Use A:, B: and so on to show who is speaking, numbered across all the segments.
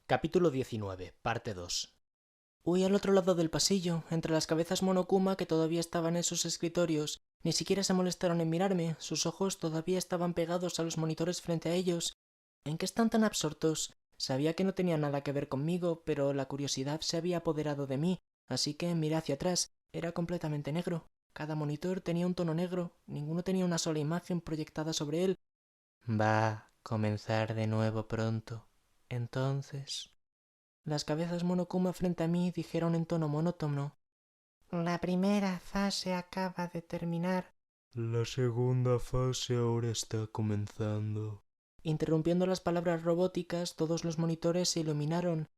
A: Capítulo 19, parte 2. Huí al otro lado del pasillo, entre las cabezas Monokuma que todavía estaban en sus escritorios. Ni siquiera se molestaron en mirarme, sus ojos todavía estaban pegados a los monitores frente a ellos. ¿En qué están tan absortos? Sabía que no tenía nada que ver conmigo, pero la curiosidad se había apoderado de mí, así que miré hacia atrás. Era completamente negro. Cada monitor tenía un tono negro, ninguno tenía una sola imagen proyectada sobre él. Va a comenzar de nuevo pronto. Entonces... Las cabezas Monokuma frente a mí dijeron en tono monótono: La primera fase acaba de terminar.
B: La segunda fase ahora está comenzando.
A: Interrumpiendo las palabras robóticas, todos los monitores se iluminaron.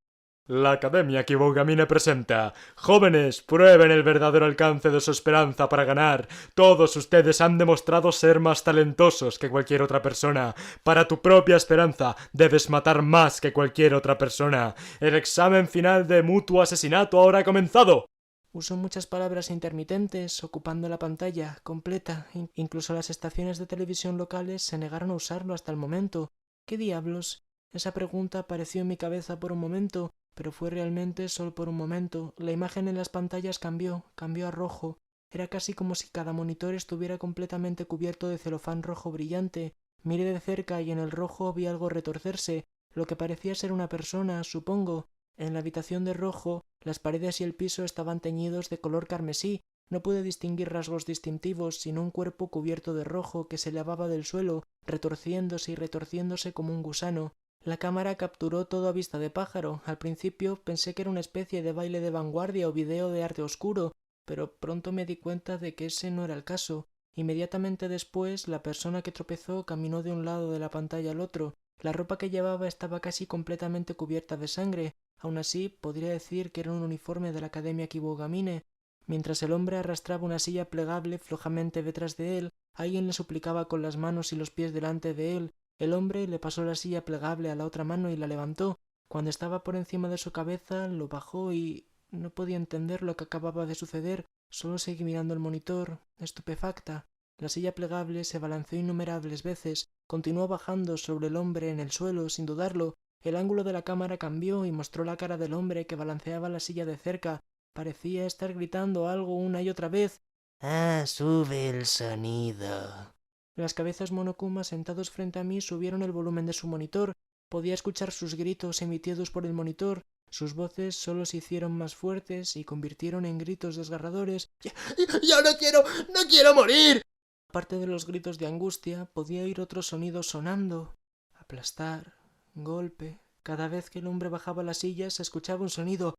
B: La Academia Kibogamine presenta: Jóvenes, prueben el verdadero alcance de su esperanza para ganar. Todos ustedes han demostrado ser más talentosos que cualquier otra persona. Para tu propia esperanza, debes matar más que cualquier otra persona. El examen final de mutuo asesinato ahora ha comenzado.
A: Usó muchas palabras intermitentes, ocupando la pantalla completa. Incluso las estaciones de televisión locales se negaron a usarlo hasta el momento. ¿Qué diablos? Esa pregunta apareció en mi cabeza por un momento, pero fue realmente solo por un momento. La imagen en las pantallas cambió a rojo. Era casi como si cada monitor estuviera completamente cubierto de celofán rojo brillante. Miré de cerca y en el rojo vi algo retorcerse, lo que parecía ser una persona, supongo. En la habitación de rojo, las paredes y el piso estaban teñidos de color carmesí. No pude distinguir rasgos distintivos, sino un cuerpo cubierto de rojo que se elevaba del suelo, retorciéndose y retorciéndose como un gusano. La cámara capturó todo a vista de pájaro. Al principio pensé que era una especie de baile de vanguardia o video de arte oscuro, pero pronto me di cuenta de que ese no era el caso. Inmediatamente después, la persona que tropezó caminó de un lado de la pantalla al otro. La ropa que llevaba estaba casi completamente cubierta de sangre. Aun así, podría decir que era un uniforme de la Academia Kibogamine. Mientras el hombre arrastraba una silla plegable flojamente detrás de él, alguien le suplicaba con las manos y los pies delante de él. El hombre le pasó la silla plegable a la otra mano y la levantó. Cuando estaba por encima de su cabeza, lo bajó y... no podía entender lo que acababa de suceder. Solo seguí mirando el monitor, estupefacta. La silla plegable se balanceó innumerables veces. Continuó bajando sobre el hombre en el suelo, sin dudarlo. El ángulo de la cámara cambió y mostró la cara del hombre que balanceaba la silla de cerca. Parecía estar gritando algo una y otra vez.
C: Ah, sube el sonido.
A: Las cabezas Monokuma sentados frente a mí subieron el volumen de su monitor. Podía escuchar sus gritos emitidos por el monitor. Sus voces solo se hicieron más fuertes y convirtieron en gritos desgarradores.
C: ¡Yo no quiero morir!
A: Aparte de los gritos de angustia, podía oír otros sonidos sonando. Aplastar, golpe. Cada vez que el hombre bajaba la silla se escuchaba un sonido.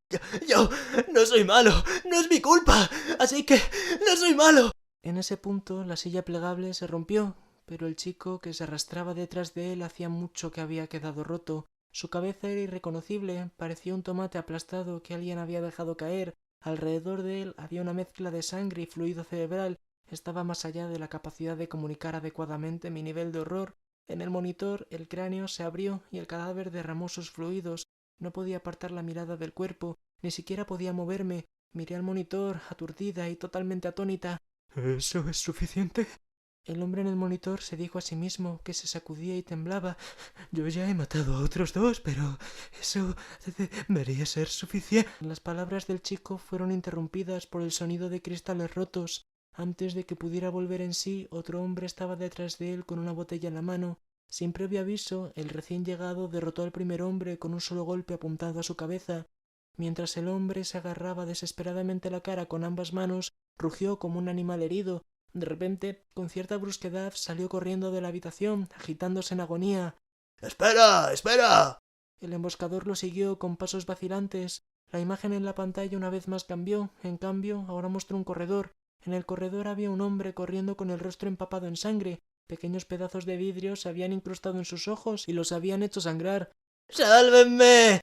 C: Yo no soy malo, no es mi culpa, así que no soy malo.
A: En ese punto la silla plegable se rompió, pero el chico que se arrastraba detrás de él hacía mucho que había quedado roto. Su cabeza era irreconocible, parecía un tomate aplastado que alguien había dejado caer. Alrededor de él había una mezcla de sangre y fluido cerebral. Estaba más allá de la capacidad de comunicar adecuadamente mi nivel de horror. En el monitor el cráneo se abrió y el cadáver derramó sus fluidos. No podía apartar la mirada del cuerpo, ni siquiera podía moverme. Miré al monitor, aturdida y totalmente atónita.
B: ¿Eso es suficiente?
A: El hombre en el monitor se dijo a sí mismo, que se sacudía y temblaba.
B: Yo ya he matado a otros dos, pero eso debería ser suficiente.
A: Las palabras del chico fueron interrumpidas por el sonido de cristales rotos. Antes de que pudiera volver en sí, otro hombre estaba detrás de él con una botella en la mano. Sin previo aviso, el recién llegado derrotó al primer hombre con un solo golpe apuntado a su cabeza. Mientras el hombre se agarraba desesperadamente la cara con ambas manos, rugió como un animal herido. De repente, con cierta brusquedad, salió corriendo de la habitación, agitándose en agonía.
C: ¡Espera, espera!
A: El emboscador lo siguió con pasos vacilantes. La imagen en la pantalla una vez más cambió. En cambio, ahora mostró un corredor. En el corredor había un hombre corriendo con el rostro empapado en sangre. Pequeños pedazos de vidrio se habían incrustado en sus ojos y los habían hecho sangrar.
C: ¡Sálvenme!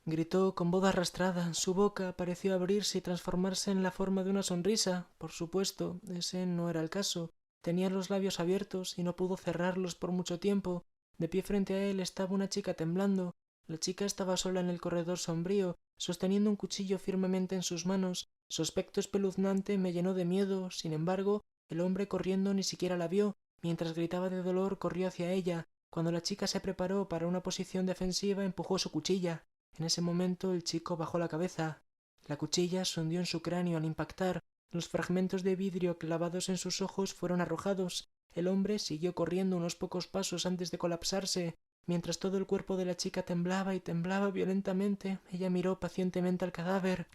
A: Gritó con voz arrastrada. Su boca pareció abrirse y transformarse en la forma de una sonrisa. Por supuesto, ese no era el caso. Tenía los labios abiertos y no pudo cerrarlos por mucho tiempo. De pie frente a él estaba una chica temblando. La chica estaba sola en el corredor sombrío, sosteniendo un cuchillo firmemente en sus manos. Su aspecto espeluznante me llenó de miedo. Sin embargo, el hombre corriendo ni siquiera la vio. Mientras gritaba de dolor, corrió hacia ella. Cuando la chica se preparó para una posición defensiva, empujó su cuchilla. En ese momento el chico bajó la cabeza. La cuchilla se hundió en su cráneo al impactar. Los fragmentos de vidrio clavados en sus ojos fueron arrojados. El hombre siguió corriendo unos pocos pasos antes de colapsarse. Mientras todo el cuerpo de la chica temblaba y temblaba violentamente, ella miró pacientemente al cadáver.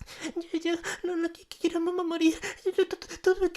C: Yo no quiero morir. Todo.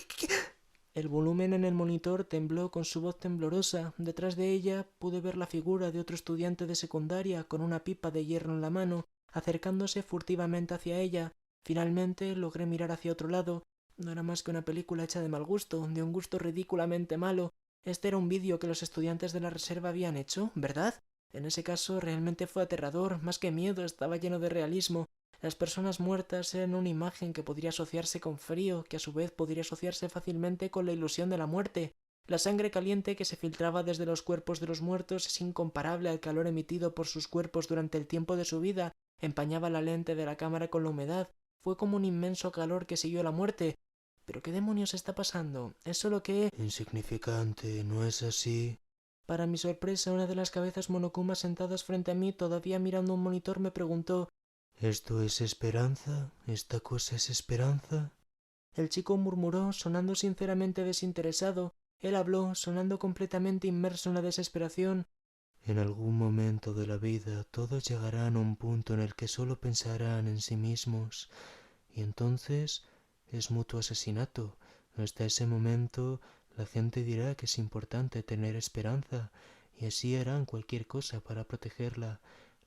A: El volumen en el monitor tembló con su voz temblorosa. Detrás de ella pude ver la figura de otro estudiante de secundaria con una pipa de hierro en la mano, acercándose furtivamente hacia ella. Finalmente logré mirar hacia otro lado. No era más que una película hecha de mal gusto, de un gusto ridículamente malo. Este era un vídeo que los estudiantes de la reserva habían hecho, ¿verdad? En ese caso realmente fue aterrador, más que miedo, estaba lleno de realismo. Las personas muertas eran una imagen que podría asociarse con frío, que a su vez podría asociarse fácilmente con la ilusión de la muerte. La sangre caliente que se filtraba desde los cuerpos de los muertos es incomparable al calor emitido por sus cuerpos durante el tiempo de su vida. Empañaba la lente de la cámara con la humedad. Fue como un inmenso calor que siguió la muerte. ¿Pero qué demonios está pasando? ¿Es solo que...?
D: Insignificante, ¿no es así?
A: Para mi sorpresa, una de las cabezas monokumas sentadas frente a mí, todavía mirando un monitor, me preguntó:
D: ¿Esto es esperanza? ¿Esta cosa es esperanza?
A: El chico murmuró, sonando sinceramente desinteresado. Él habló, sonando completamente inmerso en la desesperación.
D: En algún momento de la vida todos llegarán a un punto en el que solo pensarán en sí mismos, y entonces es mutuo asesinato. Hasta ese momento la gente dirá que es importante tener esperanza, y así harán cualquier cosa para protegerla.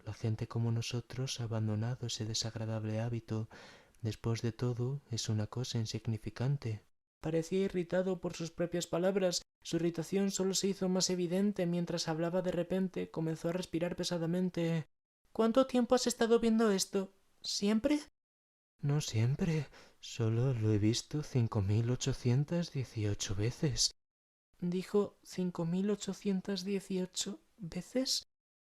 D: La gente como nosotros ha abandonado ese desagradable hábito. Después de todo, es una cosa insignificante.
A: Parecía irritado por sus propias palabras. Su irritación solo se hizo más evidente mientras hablaba. De repente comenzó a respirar pesadamente. ¿Cuánto tiempo has estado viendo esto? ¿Siempre?
D: No siempre, solo lo he visto 5818 veces.
A: Dijo 5818 veces.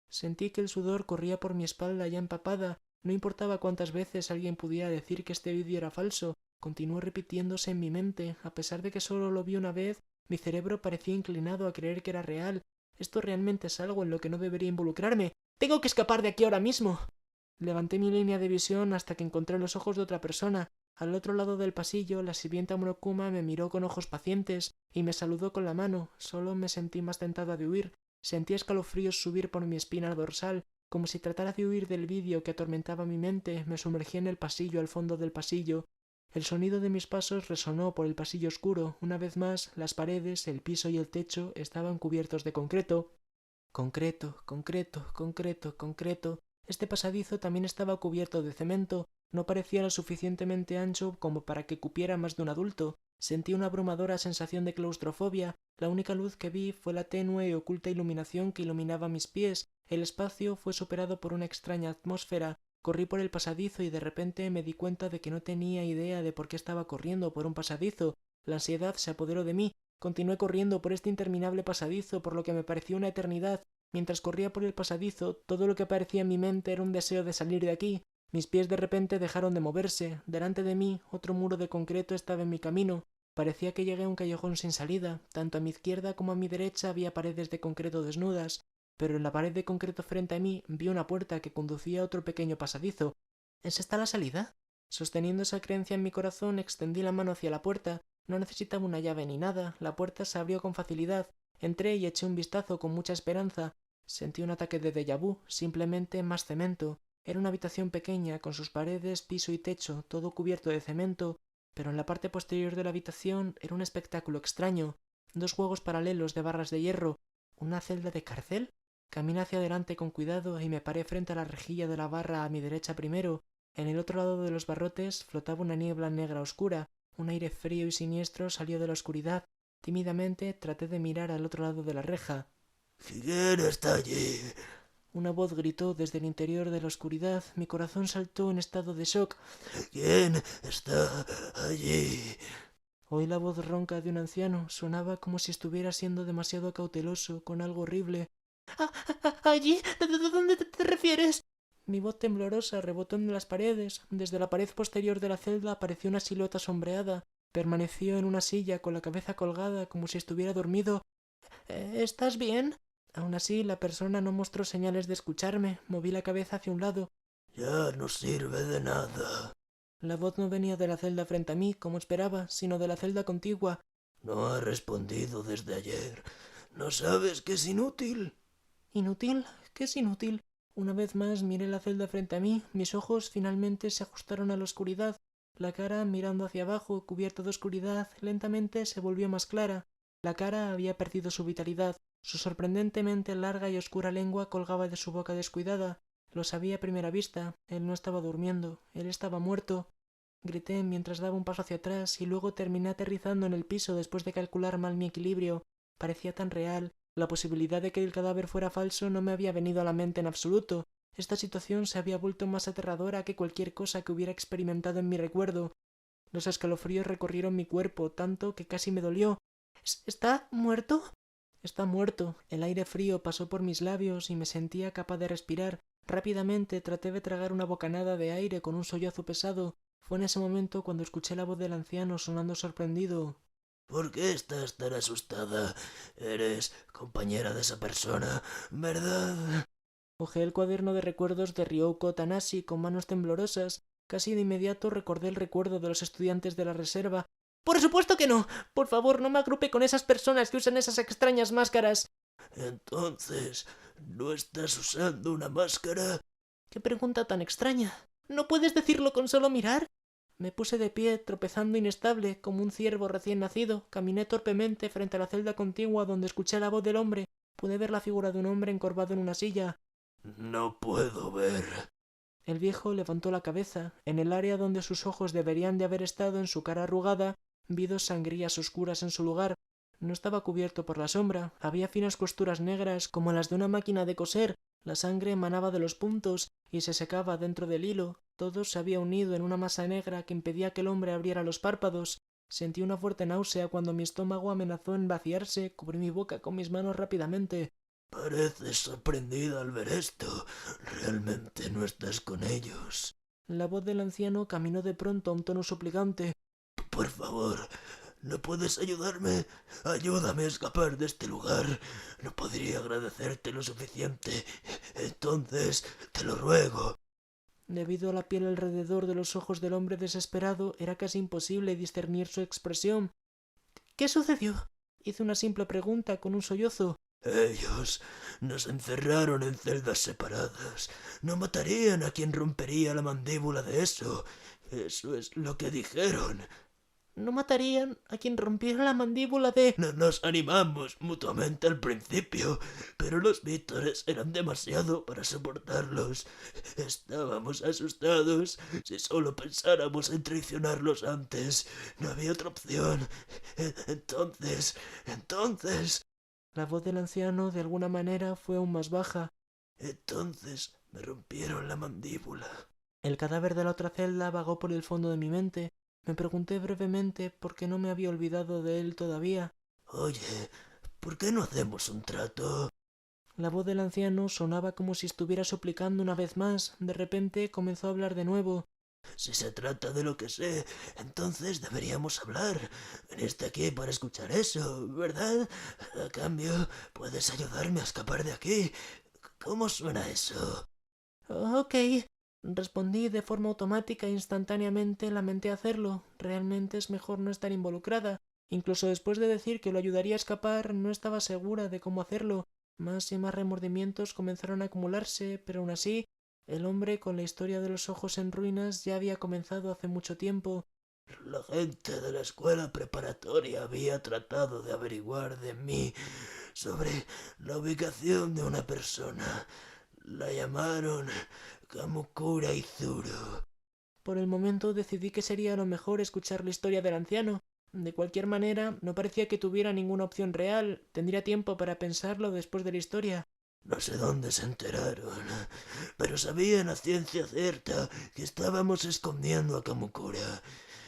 A: Sentí que el sudor corría por mi espalda ya empapada. No importaba cuántas veces alguien pudiera decir que este vídeo era falso, continuó repitiéndose en mi mente. A pesar de que solo lo vi una vez, mi cerebro parecía inclinado a creer que era real. Esto realmente es algo en lo que no debería involucrarme. ¡Tengo que escapar de aquí ahora mismo! Levanté mi línea de visión hasta que encontré los ojos de otra persona. Al otro lado del pasillo, la sirvienta monokuma me miró con ojos pacientes y me saludó con la mano. Solo me sentí más tentada de huir. Sentí escalofríos subir por mi espina dorsal. Como si tratara de huir del vídeo que atormentaba mi mente, me sumergí en el pasillo al fondo del pasillo. El sonido de mis pasos resonó por el pasillo oscuro. Una vez más, las paredes, el piso y el techo estaban cubiertos de concreto. Concreto, concreto, concreto, concreto. Este pasadizo también estaba cubierto de cemento. No parecía lo suficientemente ancho como para que cupiera más de un adulto. Sentí una abrumadora sensación de claustrofobia. La única luz que vi fue la tenue y oculta iluminación que iluminaba mis pies. El espacio fue superado por una extraña atmósfera. Corrí por el pasadizo y de repente me di cuenta de que no tenía idea de por qué estaba corriendo por un pasadizo. La ansiedad se apoderó de mí. Continué corriendo por este interminable pasadizo por lo que me pareció una eternidad. Mientras corría por el pasadizo, todo lo que aparecía en mi mente era un deseo de salir de aquí. Mis pies de repente dejaron de moverse. Delante de mí, otro muro de concreto estaba en mi camino. Parecía que llegué a un callejón sin salida. Tanto a mi izquierda como a mi derecha había paredes de concreto desnudas. Pero en la pared de concreto frente a mí vi una puerta que conducía a otro pequeño pasadizo. ¿Es esta la salida? Sosteniendo esa creencia en mi corazón, extendí la mano hacia la puerta. No necesitaba una llave ni nada. La puerta se abrió con facilidad. Entré y eché un vistazo con mucha esperanza. Sentí un ataque de déjà vu, simplemente más cemento. Era una habitación pequeña, con sus paredes, piso y techo, todo cubierto de cemento, pero en la parte posterior de la habitación era un espectáculo extraño. 2 juegos paralelos de barras de hierro. ¿Una celda de cárcel? Caminé hacia adelante con cuidado y me paré frente a la rejilla de la barra a mi derecha primero. En el otro lado de los barrotes flotaba una niebla negra oscura. Un aire frío y siniestro salió de la oscuridad. Tímidamente traté de mirar al otro lado de la reja.
C: ¿Quién está allí?
A: Una voz gritó desde el interior de la oscuridad. Mi corazón saltó en estado de shock.
C: ¿Quién está allí?
A: Oí la voz ronca de un anciano. Sonaba como si estuviera siendo demasiado cauteloso con algo horrible. ¿Allí? ¿De dónde te refieres? Mi voz temblorosa rebotó en las paredes. Desde la pared posterior de la celda apareció una silueta sombreada. Permaneció en una silla con la cabeza colgada como si estuviera dormido. ¿Estás bien? Aún así, la persona no mostró señales de escucharme. Moví la cabeza hacia un lado.
C: Ya no sirve de nada.
A: La voz no venía de la celda frente a mí, como esperaba, sino de la celda contigua.
C: No ha respondido desde ayer. ¿No sabes que es inútil?
A: ¿Inútil? ¿Qué es inútil? Una vez más miré la celda frente a mí, mis ojos finalmente se ajustaron a la oscuridad. La cara, mirando hacia abajo, cubierta de oscuridad, lentamente se volvió más clara. La cara había perdido su vitalidad. Su sorprendentemente larga y oscura lengua colgaba de su boca descuidada. Lo sabía a primera vista. Él no estaba durmiendo. Él estaba muerto. Grité mientras daba un paso hacia atrás y luego terminé aterrizando en el piso después de calcular mal mi equilibrio. Parecía tan real. La posibilidad de que el cadáver fuera falso no me había venido a la mente en absoluto. Esta situación se había vuelto más aterradora que cualquier cosa que hubiera experimentado en mi recuerdo. Los escalofríos recorrieron mi cuerpo tanto que casi me dolió. ¿Está muerto? Está muerto. El aire frío pasó por mis labios y me sentía capaz de respirar. Rápidamente traté de tragar una bocanada de aire con un sollozo pesado. Fue en ese momento cuando escuché la voz del anciano sonando sorprendido.
C: ¿Por qué estás tan asustada? Eres compañera de esa persona, ¿verdad?
A: Hojeé el cuaderno de recuerdos de Ryoko Tanashi con manos temblorosas. Casi de inmediato recordé el recuerdo de los estudiantes de la reserva. ¡Por supuesto que no! Por favor, no me agrupe con esas personas que usan esas extrañas máscaras.
C: Entonces, ¿no estás usando una máscara?
A: ¡Qué pregunta tan extraña! ¿No puedes decirlo con solo mirar? Me puse de pie, tropezando inestable, como un ciervo recién nacido. Caminé torpemente frente a la celda contigua donde escuché la voz del hombre. Pude ver la figura de un hombre encorvado en una silla.
C: No puedo ver.
A: El viejo levantó la cabeza. En el área donde sus ojos deberían de haber estado, en su cara arrugada, vi dos sangrías oscuras en su lugar. No estaba cubierto por la sombra. Había finas costuras negras como las de una máquina de coser. La sangre emanaba de los puntos y se secaba dentro del hilo. Todo se había unido en una masa negra que impedía que el hombre abriera los párpados. Sentí una fuerte náusea cuando mi estómago amenazó en vaciarse. Cubrí mi boca con mis manos rápidamente.
C: Pareces sorprendida al ver esto. Realmente no estás con ellos.
A: La voz del anciano caminó de pronto a un tono suplicante.
C: Por favor, ¿no puedes ayudarme? Ayúdame a escapar de este lugar. No podría agradecerte lo suficiente. Entonces, te lo ruego.
A: Debido a la piel alrededor de los ojos del hombre desesperado, era casi imposible discernir su expresión. ¿Qué sucedió? Hice una simple pregunta con un sollozo.
C: Ellos nos encerraron en celdas separadas. No matarían a quien rompería la mandíbula de eso. Eso es lo que dijeron.
A: No matarían a quien rompiera la mandíbula de...
C: No nos animamos mutuamente al principio, pero los vítores eran demasiado para soportarlos. Estábamos asustados. Si solo pensáramos en traicionarlos antes, no había otra opción. Entonces...
A: La voz del anciano, de alguna manera, fue aún más baja.
C: Entonces me rompieron la mandíbula.
A: El cadáver de la otra celda vagó por el fondo de mi mente. Me pregunté brevemente por qué no me había olvidado de él todavía.
C: Oye, ¿por qué no hacemos un trato?
A: La voz del anciano sonaba como si estuviera suplicando una vez más. De repente comenzó a hablar de nuevo.
C: Si se trata de lo que sé, entonces deberíamos hablar. Viniste aquí para escuchar eso, ¿verdad? A cambio, puedes ayudarme a escapar de aquí. ¿Cómo suena eso?
A: Ok. Respondí de forma automática e instantáneamente lamenté hacerlo. Realmente es mejor no estar involucrada. Incluso después de decir que lo ayudaría a escapar, no estaba segura de cómo hacerlo. Más y más remordimientos comenzaron a acumularse, pero aún así, el hombre con la historia de los ojos en ruinas ya había comenzado hace mucho tiempo.
C: La gente de la escuela preparatoria había tratado de averiguar de mí sobre la ubicación de una persona. La llamaron Kamukura Izuru.
A: Por el momento decidí que sería lo mejor escuchar la historia del anciano. De cualquier manera, no parecía que tuviera ninguna opción real. Tendría tiempo para pensarlo después de la historia.
C: No sé dónde se enteraron, pero sabían a ciencia cierta que estábamos escondiendo a Kamukura.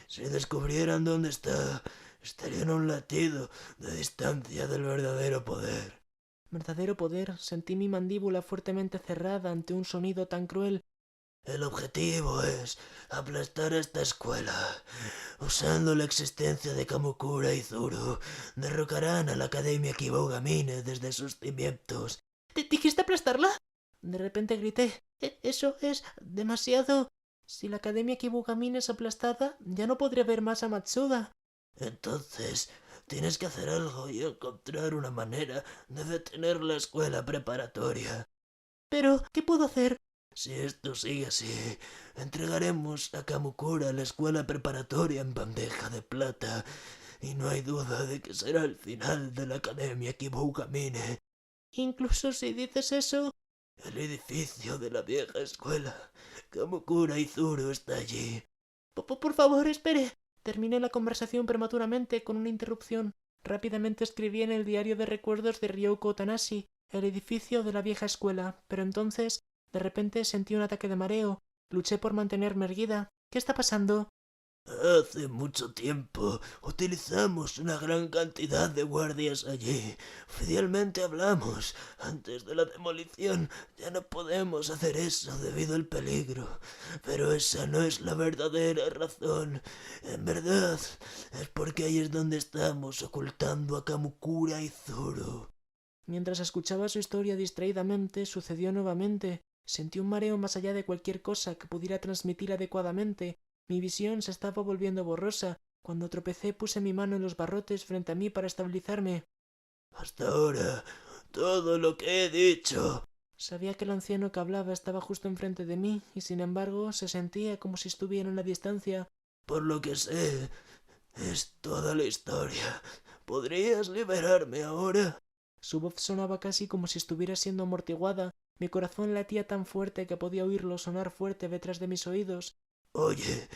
C: Si descubrieran dónde está, estarían a un latido de distancia del verdadero poder.
A: Verdadero poder. Sentí mi mandíbula fuertemente cerrada ante un sonido tan cruel.
C: El objetivo es aplastar a esta escuela. Usando la existencia de Kamukura Izuru, derrocarán a la Academia Kibogamine desde sus cimientos.
A: ¿Dijiste aplastarla? De repente grité: Eso es demasiado. Si la Academia Kibugamin es aplastada, ya no podré ver más a Matsuda».
C: Entonces, tienes que hacer algo y encontrar una manera de detener la escuela preparatoria.
A: «Pero, ¿qué puedo hacer?».
C: Si esto sigue así, entregaremos a Kamukura a la escuela preparatoria en bandeja de plata, y no hay duda de que será el final de la Academia Kibugamine.
A: «Incluso si dices eso».
C: El edificio de la vieja escuela. Kamukura Izuru está allí.
A: Por favor, espere». Terminé la conversación prematuramente con una interrupción. Rápidamente escribí en el diario de recuerdos de Ryoko Tanashi el edificio de la vieja escuela, pero entonces, de repente sentí un ataque de mareo. Luché por mantenerme erguida. ¿Qué está pasando?
C: Hace mucho tiempo utilizamos una gran cantidad de guardias allí. Oficialmente hablamos. Antes de la demolición ya no podemos hacer eso debido al peligro. Pero esa no es la verdadera razón. En verdad, es porque ahí es donde estamos ocultando a Kamukura Izuru.
A: Mientras escuchaba su historia distraídamente, sucedió nuevamente. Sentí un mareo más allá de cualquier cosa que pudiera transmitir adecuadamente. Mi visión se estaba volviendo borrosa. Cuando tropecé puse mi mano en los barrotes frente a mí para estabilizarme.
C: Hasta ahora, todo lo que he dicho.
A: Sabía que el anciano que hablaba estaba justo enfrente de mí, y sin embargo se sentía como si estuviera en la distancia.
C: Por lo que sé, es toda la historia. ¿Podrías liberarme ahora?
A: Su voz sonaba casi como si estuviera siendo amortiguada. Mi corazón latía tan fuerte que podía oírlo sonar fuerte detrás de mis oídos.
C: Oye,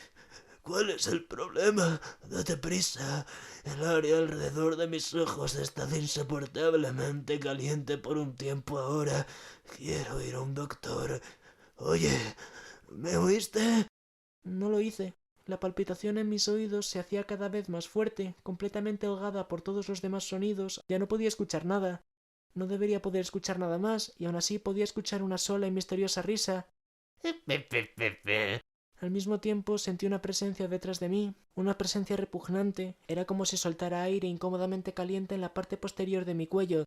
C: ¿cuál es el problema? Date prisa. El área alrededor de mis ojos está insoportablemente caliente por un tiempo ahora. Quiero ir a un doctor. Oye, ¿me oíste?
A: No lo hice. La palpitación en mis oídos se hacía cada vez más fuerte, completamente ahogada por todos los demás sonidos. Ya no podía escuchar nada. No debería poder escuchar nada más, y aún así podía escuchar una sola y misteriosa risa. Al mismo tiempo sentí una presencia detrás de mí, una presencia repugnante. Era como si soltara aire incómodamente caliente en la parte posterior de mi cuello.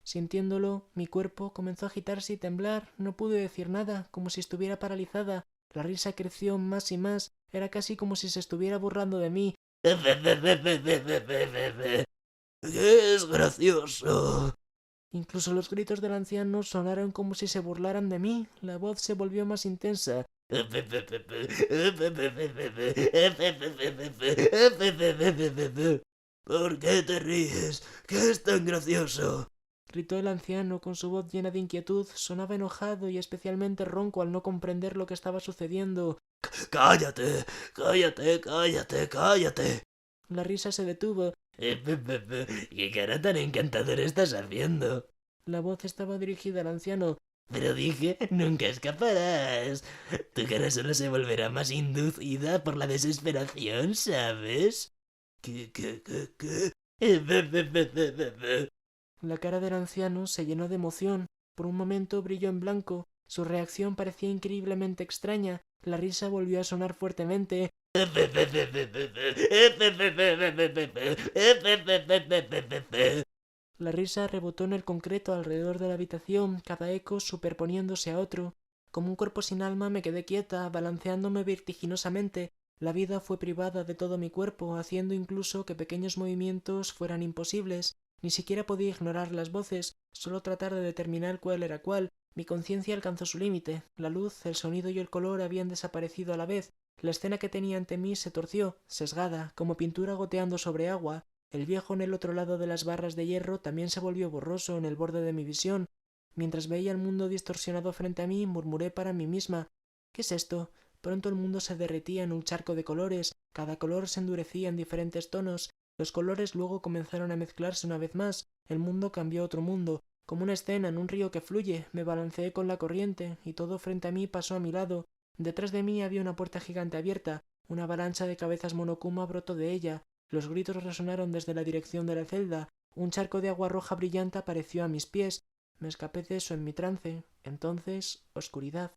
A: Sintiéndolo, mi cuerpo comenzó a agitarse y temblar. No pude decir nada, como si estuviera paralizada. La risa creció más y más. Era casi como si se estuviera burlando de mí.
C: ¡Qué es gracioso!
A: Incluso los gritos del anciano sonaron como si se burlaran de mí. La voz se volvió más intensa.
C: ¿Por qué te ríes? ¿Qué es tan gracioso?
A: Gritó el anciano con su voz llena de inquietud. Sonaba enojado y especialmente ronco al no comprender lo que estaba sucediendo.
C: ¡Cállate! ¡Cállate! ¡Cállate! ¡Cállate!
A: La risa se detuvo.
C: ¿Qué cara tan encantadora estás haciendo?
A: La voz estaba dirigida al anciano.
C: Pero dije, nunca escaparás. Tu cara solo se volverá más inducida por la desesperación, ¿sabes? ¿Qué?
A: La cara del anciano se llenó de emoción. Por un momento brilló en blanco. Su reacción parecía increíblemente extraña. La risa volvió a sonar fuertemente. La risa rebotó en el concreto alrededor de la habitación, cada eco superponiéndose a otro. Como un cuerpo sin alma me quedé quieta, balanceándome vertiginosamente. La vida fue privada de todo mi cuerpo, haciendo incluso que pequeños movimientos fueran imposibles. Ni siquiera podía ignorar las voces, solo tratar de determinar cuál era cuál. Mi conciencia alcanzó su límite. La luz, el sonido y el color habían desaparecido a la vez. La escena que tenía ante mí se torció, sesgada, como pintura goteando sobre agua. El viejo en el otro lado de las barras de hierro también se volvió borroso en el borde de mi visión. Mientras veía el mundo distorsionado frente a mí, murmuré para mí misma: ¿qué es esto? Pronto el mundo se derretía en un charco de colores. Cada color se endurecía en diferentes tonos. Los colores luego comenzaron a mezclarse una vez más. El mundo cambió a otro mundo. Como una escena en un río que fluye, me balanceé con la corriente, y todo frente a mí pasó a mi lado. Detrás de mí había una puerta gigante abierta. Una avalancha de cabezas Monokuma brotó de ella. Los gritos resonaron desde la dirección de la celda. Un charco de agua roja brillante apareció a mis pies. Me escapé de eso en mi trance. Entonces, oscuridad.